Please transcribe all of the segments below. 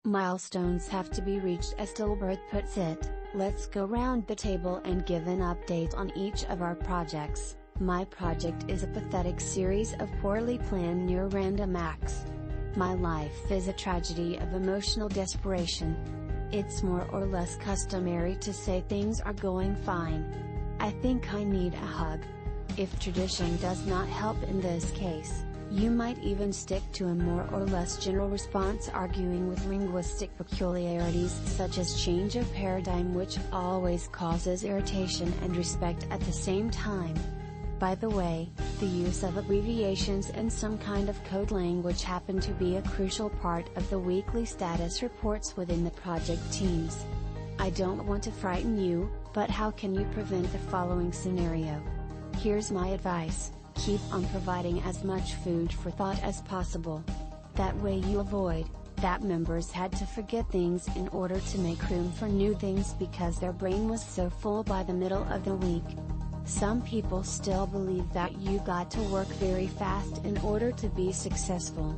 Milestones have to be reached, as Dilbert puts it. Let's go round the table and give an update on each of our projects. My project is a pathetic series of poorly planned near-random acts. My life is a tragedy of emotional desperation. It's more or less customary to say things are going fine. I think I need a hug. If tradition does not help in this case, you might even stick to a more or less general response, arguing with linguistic peculiarities such as change of paradigm, which always causes irritation and respect at the same time. By the way, the use of abbreviations and some kind of code language happen to be a crucial part of the weekly status reports within the project teams. I don't want to frighten you, but how can you prevent the following scenario? Here's my advice: keep on providing as much food for thought as possible. That way you avoid that members had to forget things in order to make room for new things because their brain was so full by the middle of the week. Some people still believe that you got to work very fast in order to be successful.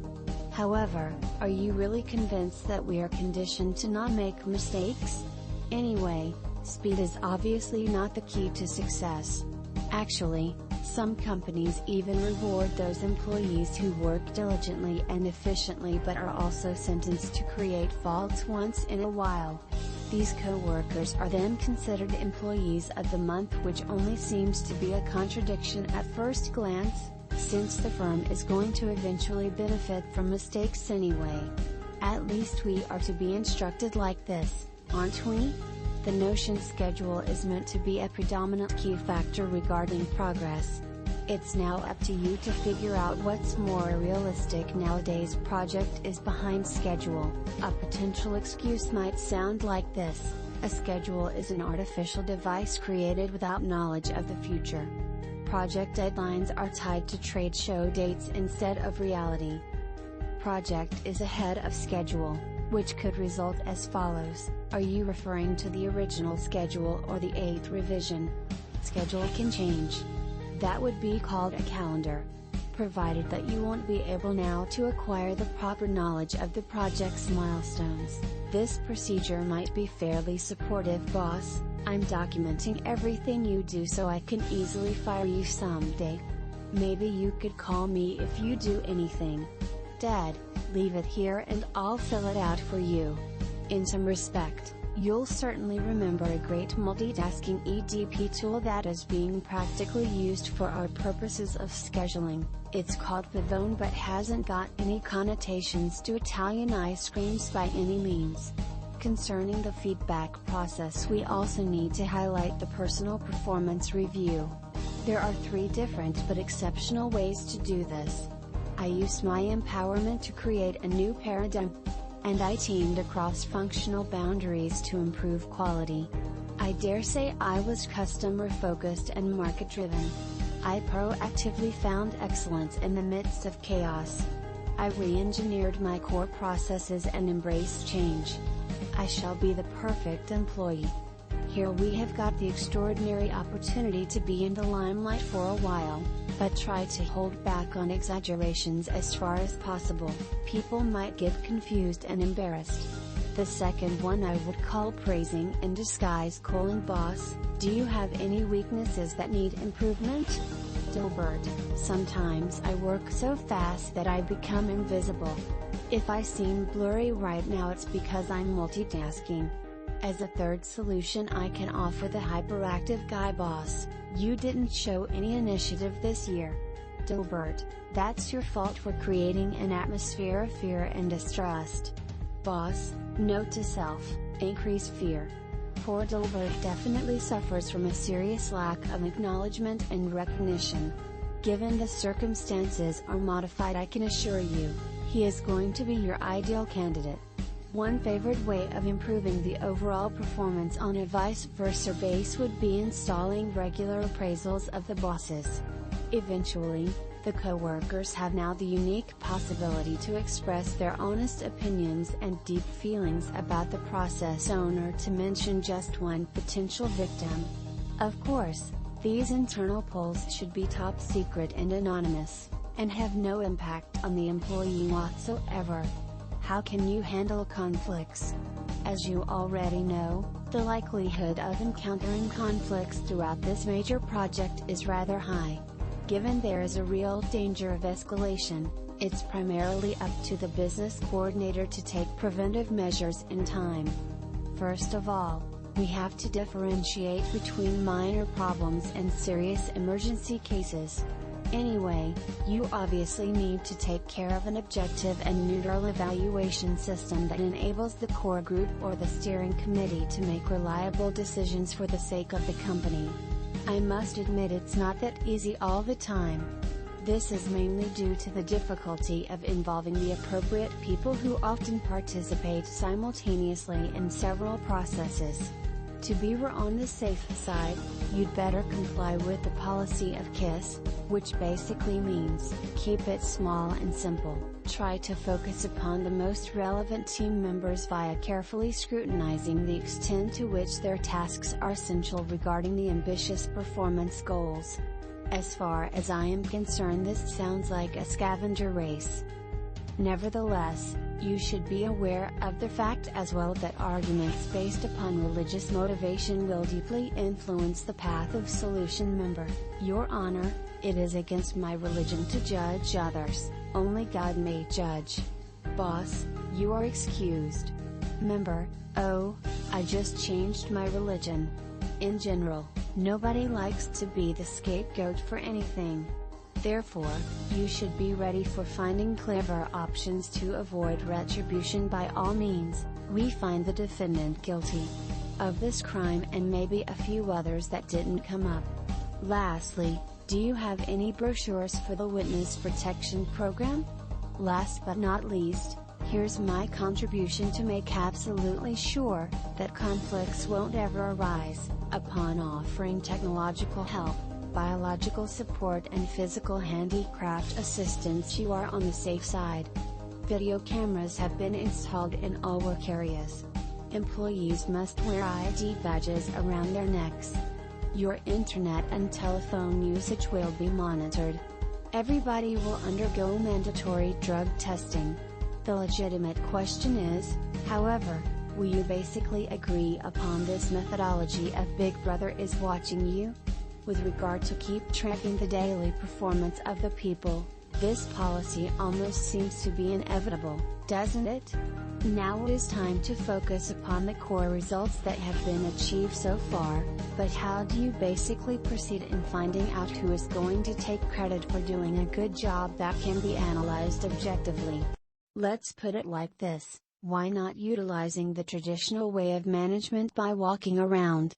However, are you really convinced that we are conditioned to not make mistakes? Anyway, speed is obviously not the key to success. Actually, some companies even reward those employees who work diligently and efficiently but are also sentenced to create faults once in a while. These coworkers are then considered employees of the month, which only seems to be a contradiction at first glance, since the firm is going to eventually benefit from mistakes anyway. At least we are to be instructed like this, aren't we? The Notion schedule is meant to be a predominant key factor regarding progress. It's now up to you to figure out what's more realistic. NowadaysProject is behind schedule. A potential excuse might sound like this: a schedule is an artificial device created without knowledge of the future. Project deadlines are tied to trade show dates instead of reality. Project is ahead of schedule, which could result as follows. Are you referring to the original schedule or the 8th revision? Schedule can change. That would be called a calendar. Provided that you won't be able now to acquire the proper knowledge of the project's milestones, this procedure might be fairly supportive. Boss, I'm documenting everything you do so I can easily fire you someday. Maybe you could call me if you do anything. Dad, leave it here and I'll fill it out for you. In some respect, you'll certainly remember a great multitasking EDP tool that is being practically used for our purposes of scheduling. It's called Pavone but hasn't got any connotations to Italian ice creams by any means. Concerning the feedback process, we also need to highlight the personal performance review. There are 3 different but exceptional ways to do this. I used my empowerment to create a new paradigm, and I teamed across functional boundaries to improve quality. I dare say I was customer-focused and market-driven. I proactively found excellence in the midst of chaos. I re-engineered my core processes and embraced change. I shall be the perfect employee. Here we have got the extraordinary opportunity to be in the limelight for a while, but try to hold back on exaggerations as far as possible. People might get confused and embarrassed. The second one I would call praising in disguise. Boss, do you have any weaknesses that need improvement? Dilbert, sometimes I work so fast that I become invisible. If I seem blurry right now, it's because I'm multitasking. As a third solution, I can offer the hyperactive guy. Boss, you didn't show any initiative this year. Dilbert, that's your fault for creating an atmosphere of fear and distrust. Boss, note to self, increase fear. Poor Dilbert definitely suffers from a serious lack of acknowledgement and recognition. Given the circumstances are modified, I can assure you, he is going to be your ideal candidate. One favored way of improving the overall performance on a vice versa base would be installing regular appraisals of the bosses. Eventually, the coworkers have now the unique possibility to express their honest opinions and deep feelings about the process owner, to mention just one potential victim. Of course, these internal polls should be top secret and anonymous, and have no impact on the employee whatsoever. How can you handle conflicts? As you already know, the likelihood of encountering conflicts throughout this major project is rather high. Given there is a real danger of escalation, it's primarily up to the business coordinator to take preventive measures in time. First of all, we have to differentiate between minor problems and serious emergency cases. Anyway, you obviously need to take care of an objective and neutral evaluation system that enables the core group or the steering committee to make reliable decisions for the sake of the company. I must admit it's not that easy all the time. This is mainly due to the difficulty of involving the appropriate people who often participate simultaneously in several processes. To be on the safe side, you'd better comply with the policy of KISS, which basically means, keep it small and simple. Try to focus upon the most relevant team members via carefully scrutinizing the extent to which their tasks are essential regarding the ambitious performance goals. As far as I am concerned, this sounds like a scavenger race. Nevertheless, you should be aware of the fact as well that arguments based upon religious motivation will deeply influence the path of solution. Member, Your Honor, it is against my religion to judge others, only God may judge. Boss, you are excused. Member, oh, I just changed my religion. In general, nobody likes to be the scapegoat for anything. Therefore, you should be ready for finding clever options to avoid retribution. By all means, we find the defendant guilty of this crime and maybe a few others that didn't come up. Lastly, do you have any brochures for the Witness Protection Program? Last but not least, here's my contribution to make absolutely sure that conflicts won't ever arise. Upon offering technological help, biological support and physical handicraft assistance, you are on the safe side. Video cameras have been installed in all work areas. Employees must wear ID badges around their necks. Your internet and telephone usage will be monitored. Everybody will undergo mandatory drug testing. The legitimate question is, however, will you basically agree upon this methodology of Big Brother is watching you? With regard to keep tracking the daily performance of the people, this policy almost seems to be inevitable, doesn't it? Now it is time to focus upon the core results that have been achieved so far, but how do you basically proceed in finding out who is going to take credit for doing a good job that can be analyzed objectively? Let's put it like this. Why not utilizing the traditional way of management by walking around,